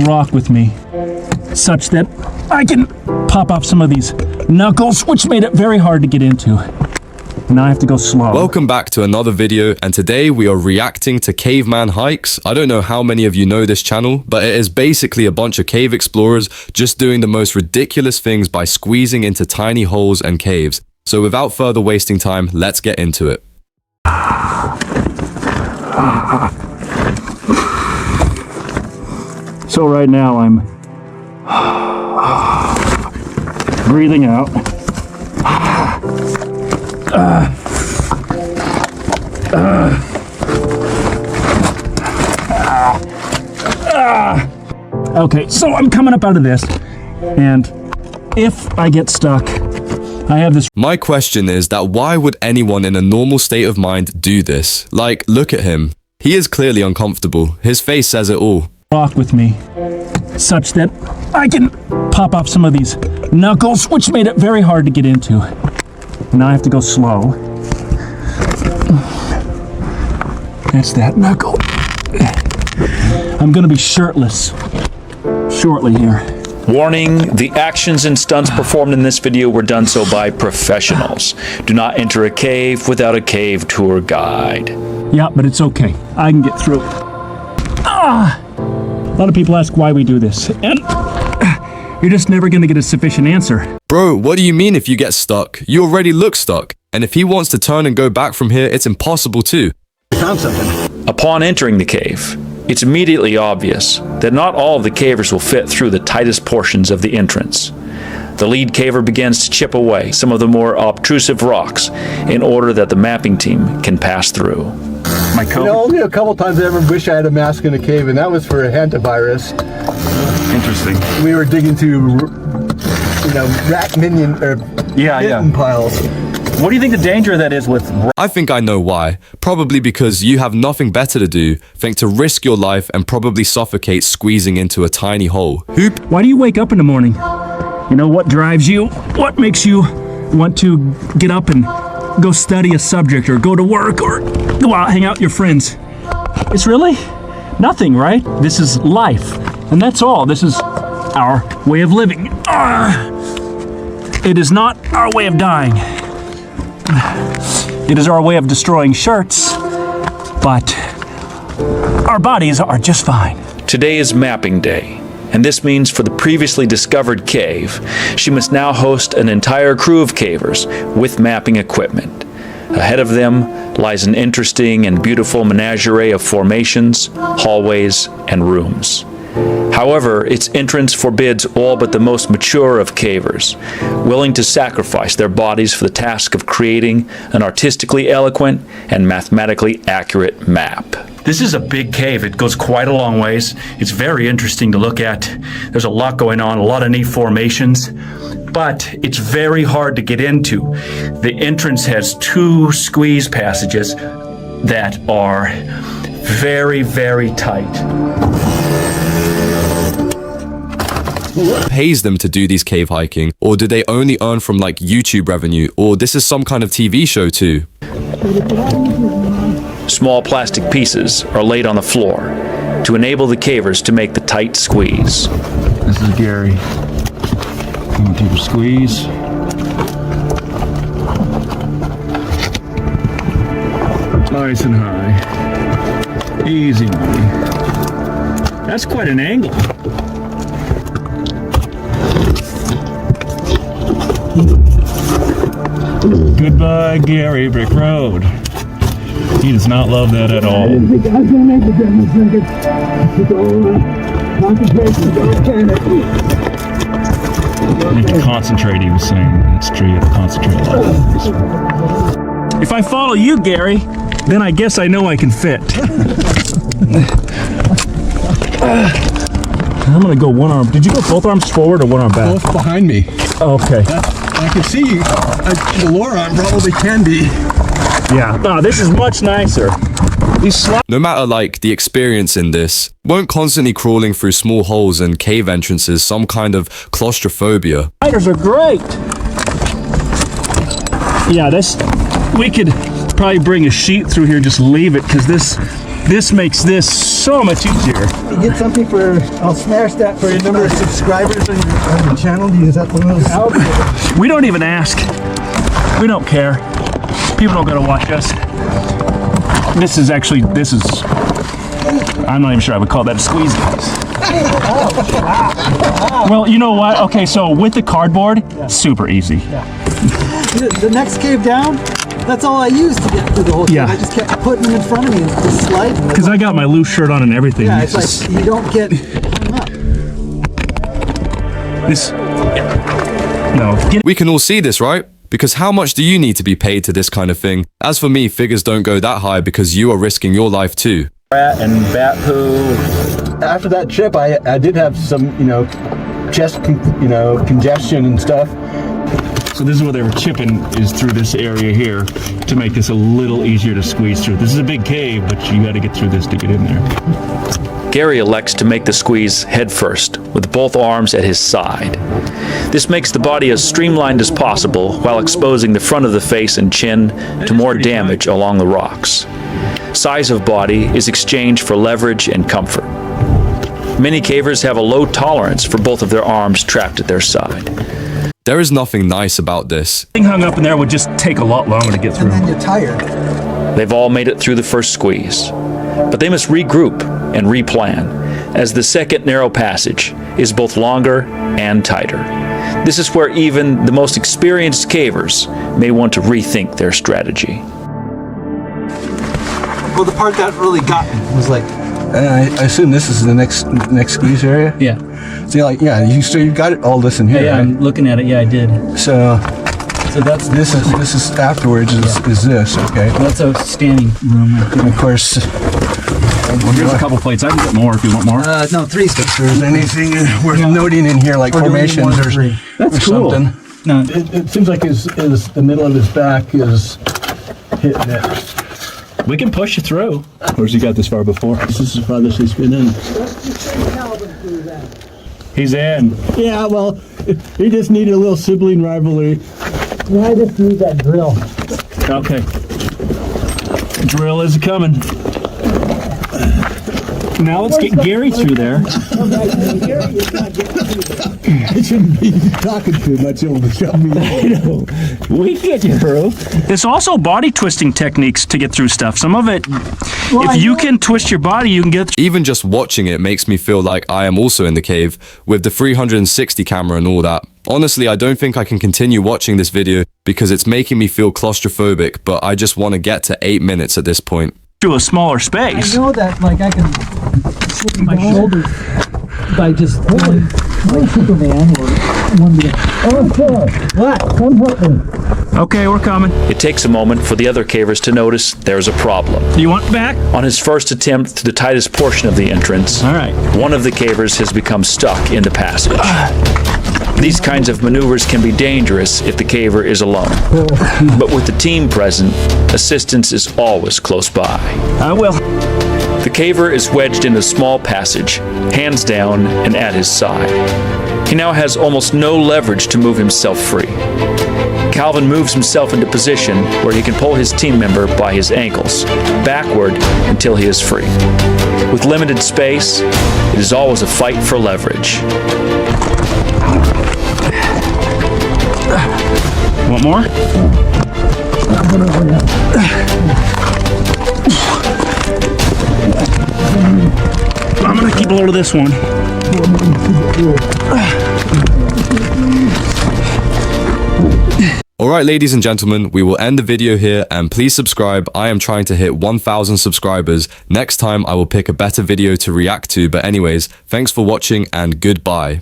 rock with me, such that I can pop off some of these knuckles, which made it very hard to get into. Now I have to go slow. Welcome back to another video, and today we are reacting to Cavemanhikes. I don't know how many of you know this channel, but it is basically a bunch of cave explorers just doing the most ridiculous things by squeezing into tiny holes and caves. So without further wasting time, let's get into it. So right now I'm breathing out. Okay, so I'm coming up out of this, and if I get stuck, I have this. My question is that why would anyone in a normal state of mind do this? Like, look at him. He is clearly uncomfortable. His face says it all. Rock with me, such that I can pop off some of these knuckles, which made it very hard to get into. Now I have to go slow. That's that knuckle. I'm gonna be shirtless shortly here. Warning, the actions and stunts performed in this video were done so by professionals. Do not enter a cave without a cave tour guide. Yeah, but it's okay. I can get through it. A lot of people ask why we do this, and you're just never gonna get a sufficient answer. Bro, what do you mean if you get stuck? You already look stuck. And if he wants to turn and go back from here, it's impossible too. Found something. Upon entering the cave, it's immediately obvious that not all of the cavers will fit through the tightest portions of the entrance. The lead caver begins to chip away some of the more obtrusive rocks in order that the mapping team can pass through. My coat. You know, only a couple times I ever wish I had a mask in a cave, and that was for a hantavirus. Interesting. We were digging through, rat minion or mitten piles. What do you think the danger of that is with? I think I know why. Probably because you have nothing better to do than to risk your life and probably suffocate squeezing into a tiny hole. Why do you wake up in the morning? You know, what drives you? What makes you want to get up and go study a subject or go to work or go out, hang out with your friends? It's really nothing, right? This is life, and that's all. This is our way of living. It is not our way of dying. It is our way of destroying shirts, but our bodies are just fine. Today is mapping day, and this means for the previously discovered cave, she must now host an entire crew of cavers with mapping equipment. Ahead of them lies an interesting and beautiful menagerie of formations, hallways, and rooms. However, its entrance forbids all but the most mature of cavers, willing to sacrifice their bodies for the task of creating an artistically eloquent and mathematically accurate map. This is a big cave. It goes quite a long ways. It's very interesting to look at. There's a lot going on, a lot of neat formations, but it's very hard to get into. The entrance has two squeeze passages that are very, very tight. Pays them to do these cave hiking, or do they only earn from like YouTube revenue, or this is some kind of TV show too? Small plastic pieces are laid on the floor to enable the cavers to make the tight squeeze. This is Gary. I'm gonna take a squeeze. Nice and high. Easy money. That's quite an angle. Goodbye, Gary Brick Road. He does not love that at all. I didn't think I was going to make it down this second. Concentration, don't I need to concentrate, he was saying. That's true, you have to concentrate a lot. If I follow you, Gary, then I guess I know I can fit. I'm gonna go one arm. Did you go both arms forward or one arm back? Both behind me. Okay. I can see the lower arm probably can be. Yeah. No, this is much nicer. No matter like the experience in this, won't constantly crawling through small holes and cave entrances some kind of claustrophobia? Spiders are great. Yeah, we could probably bring a sheet through here and just leave it, because this This makes this so much easier. You get something for, I'll smash that for your number of subscribers on your channel. Do you use that one of those? We don't even ask. We don't care. People don't gotta watch us. This is, I'm not even sure I would call that a squeeze, guys. Well, you know what? Okay, so with the cardboard, super easy. The next cave down, that's all I used to get through the whole thing. Yeah. I just kept putting them in front of me and just sliding. Because I got my loose shirt on and everything. Yeah, it's like you don't get hung up. This. No. We can all see this, right? Because how much do you need to be paid to this kind of thing? As for me, figures don't go that high because you are risking your life too. Rat and bat poo. After that trip, I did have some, chest, congestion and stuff. So this is where they were chipping, is through this area here to make this a little easier to squeeze through. This is a big cave, but you got to get through this to get in there. Gary elects to make the squeeze head first, with both arms at his side. This makes the body as streamlined as possible while exposing the front of the face and chin to more damage along the rocks. Size of body is exchanged for leverage and comfort. Many cavers have a low tolerance for both of their arms trapped at their side. There is nothing nice about this. Being hung up in there would just take a lot longer to get through. And then you're tired. They've all made it through the first squeeze, but they must regroup and replan, as the second narrow passage is both longer and tighter. This is where even the most experienced cavers may want to rethink their strategy. Well, the part that really got me was like, I assume this is the next squeeze area? Yeah. So you've got it all this in here, Yeah, right? I'm looking at it. Yeah, I did. So that's this is afterwards is this, okay? That's a standing room right there. And of course, Here's a couple plates. I can get more if you want more. no, 3's good. if there's anything worth noting in here, like Or do we need formations more or, than 3? or That's cool. something. No, It seems like is the middle of his back is hitting it. We can push you through. Where's he got this far before? This is the farthest he's been in. He's in. Yeah, well, he just needed a little sibling rivalry. Yeah, I just need that drill. Okay. Drill is coming. Now let's get Gary through there. I shouldn't be talking too much over the show me. We can get you through. There's also body twisting techniques to get through stuff. Some of it, if you can twist your body, you can get through. Even just watching it makes me feel like I am also in the cave with the 360 camera and all that. Honestly, I don't think I can continue watching this video because it's making me feel claustrophobic, but I just want to get to 8 minutes at this point. Through a smaller I space. know that, like, I can slip my shoulders by just pulling like Superman or Wonder. Oh, sure. What? Come help me. Okay, we're coming. It takes a moment for the other cavers to notice there's a problem. Do you want back? On his first attempt through the tightest portion of the entrance, All right. one of the cavers has become stuck in the passage. These kinds of maneuvers can be dangerous if the caver is alone. But with the team present, assistance is always close by. I will. The caver is wedged in a small passage, hands down and at his side. He now has almost no leverage to move himself free. Calvin moves himself into position where he can pull his team member by his ankles, backward until he is free. With limited space, it is always a fight for leverage. Want more? I'm gonna keep a hold of this one. Alright ladies and gentlemen, we will end the video here and please subscribe. I am trying to hit 1,000 subscribers. Next time I will pick a better video to react to, but anyways, thanks for watching and goodbye.